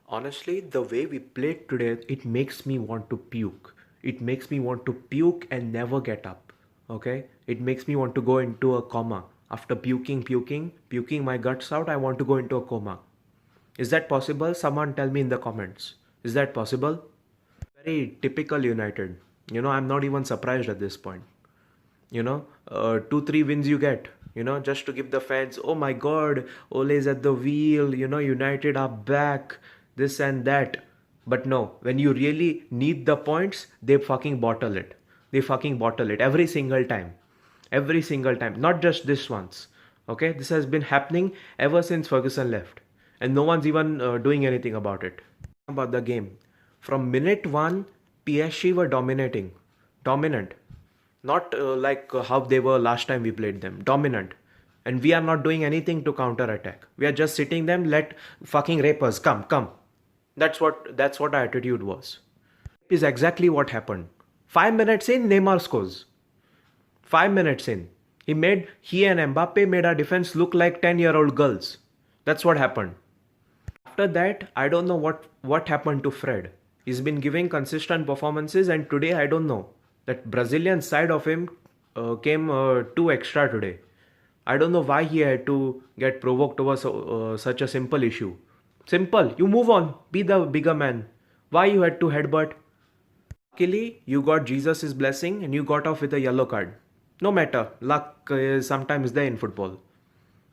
Honestly, the way we played today, it makes me want to puke. It makes me want to puke and never get up. Okay? It makes me want to go into a coma. After puking my guts out, I want to go into a coma. Is that possible? Someone tell me in the comments. Is that possible? Very typical United. I'm not even surprised at this point. 2 3 wins you get, just to give the fans, oh my god, Ole's at the wheel, United are back, this and that. But no, when you really need the points, they fucking bottle it every single time, not just this once. Okay, this has been happening ever since Ferguson left, and no one's even doing anything about it. About the game, from minute 1, PSG were dominant, not like how they were last time we played them, dominant. And we are not doing anything to counter attack, we are just sitting them, let fucking rapers come. That's what our attitude was. Is exactly what happened. 5 minutes in, Neymar scores. 5 minutes in, he and Mbappe made our defense look like 10-year-old girls. That's what happened. After that, I don't know what happened to Fred. He's been giving consistent performances, and today I don't know. That Brazilian side of him came too extra today. I don't know why he had to get provoked over such a simple issue. Simple, you move on, be the bigger man. Why you had to headbutt? Luckily, you got Jesus' blessing and you got off with a yellow card. No matter, luck is sometimes there in football.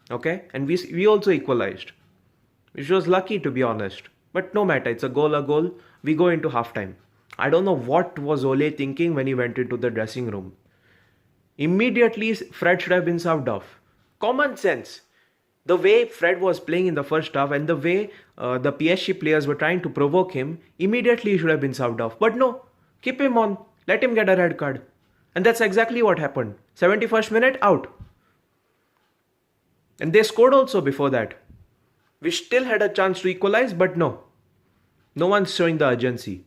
Okay? And we also equalized, which was lucky to be honest. But no matter, it's a goal. We go into halftime. I don't know what was Ole thinking when he went into the dressing room. Immediately, Fred should have been subbed off. Common sense. The way Fred was playing in the first half and the way the PSG players were trying to provoke him, immediately he should have been subbed off. But no, keep him on. Let him get a red card. And that's exactly what happened. 71st minute, out. And they scored also before that. We still had a chance to equalize, but no. No one's showing the urgency.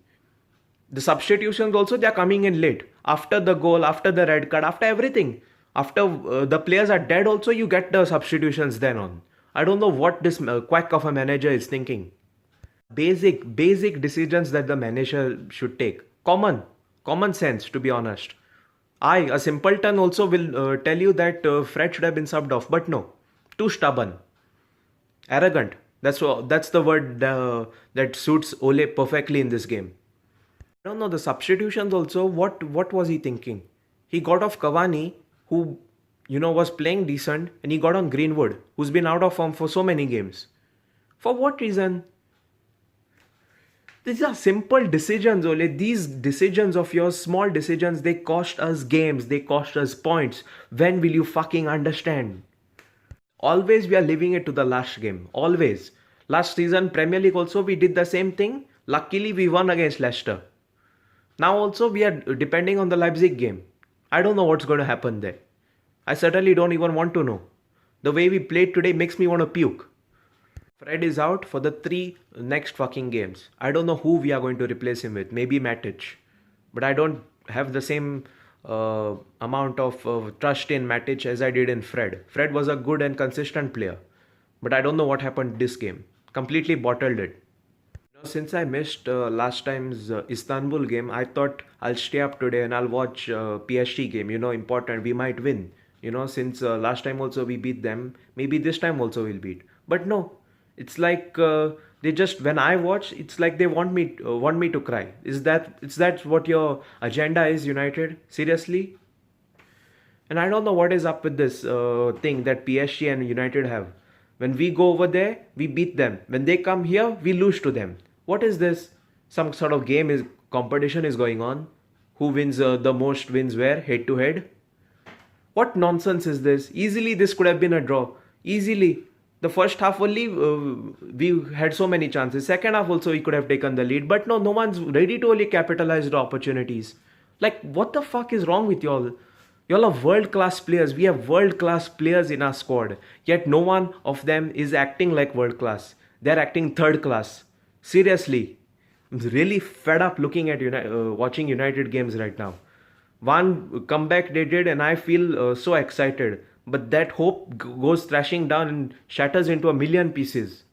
The substitutions also, they are coming in late. After the goal, after the red card, after everything. After the players are dead also, you get the substitutions then on. I don't know what this quack of a manager is thinking. Basic decisions that the manager should take. Common sense, to be honest. A simpleton also will tell you that Fred should have been subbed off, but no. Too stubborn. Arrogant. That's the word that suits Ole perfectly in this game. I don't know, the substitutions also, what was he thinking? He got off Cavani, who was playing decent, and he got on Greenwood, who's been out of form for so many games. For what reason? These are simple decisions, Ole. These decisions of yours, small decisions, they cost us games, they cost us points. When will you fucking understand? Always we are leaving it to the last game. Always. Last season, Premier League also, we did the same thing. Luckily, we won against Leicester. Now also, we are depending on the Leipzig game. I don't know what's going to happen there. I certainly don't even want to know. The way we played today makes me want to puke. Fred is out for the 3 next fucking games. I don't know who we are going to replace him with. Maybe Matic. But I don't have the same amount of trust in Matic as I did in Fred. Fred was a good and consistent player. But I don't know what happened this game. Completely bottled it. Since I missed last time's Istanbul game, I thought I'll stay up today and I'll watch PSG game. Important. We might win. Since last time also we beat them. Maybe this time also we'll beat. But no, it's like they just, when I watch, it's like they want me to cry. Is that what your agenda is, United? Seriously? And I don't know what is up with this thing that PSG and United have. When we go over there, we beat them. When they come here, we lose to them. What is this? Some sort of competition is going on. Who wins the most wins where? Head to head? What nonsense is this? Easily this could have been a draw. Easily. The first half only we had so many chances. Second half also we could have taken the lead. But no one's ready to only capitalize the opportunities. Like, what the fuck is wrong with y'all? Y'all are world-class players. We have world-class players in our squad. Yet no one of them is acting like world-class. They're acting third-class. Seriously. I'm really fed up looking at watching United games right now. One comeback they did and I feel so excited. But that hope goes thrashing down and shatters into a million pieces.